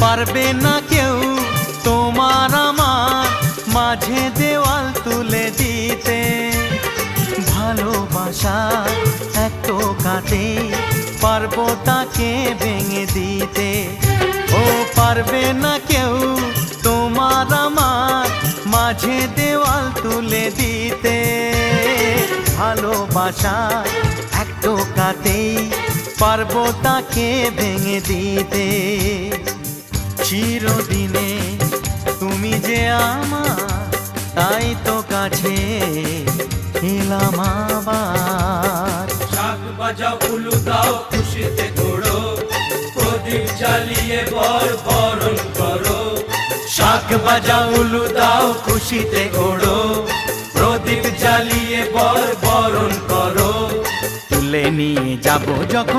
পারবে না কেউ তোমার আমার মাঝে দেওয়াল তুলে দিতে। ভালোবাসা এক টোকাতে পারবো তাকে ভেঙে দিতে। ও পারবে না কেউ তোমার আমার মাঝে দেওয়াল তুলে দিতে। ভালোবাসা এক টোকাতেই পারবো তাকে ভেঙে দিতে। চিরদিনে তুমি যে আমার, তাই তো কাছে এলাম আবার। শাক বাজাও উলু দাও খুশিতে ঘোড়ো, প্রদীপ জ্বালিয়ে বরণ করো। শাক বাজাও উলু দাও খুশিতে ঘোড়ো, প্রদীপ জ্বালিয়ে বরণ করো। তুলে নিয়ে যাব যখন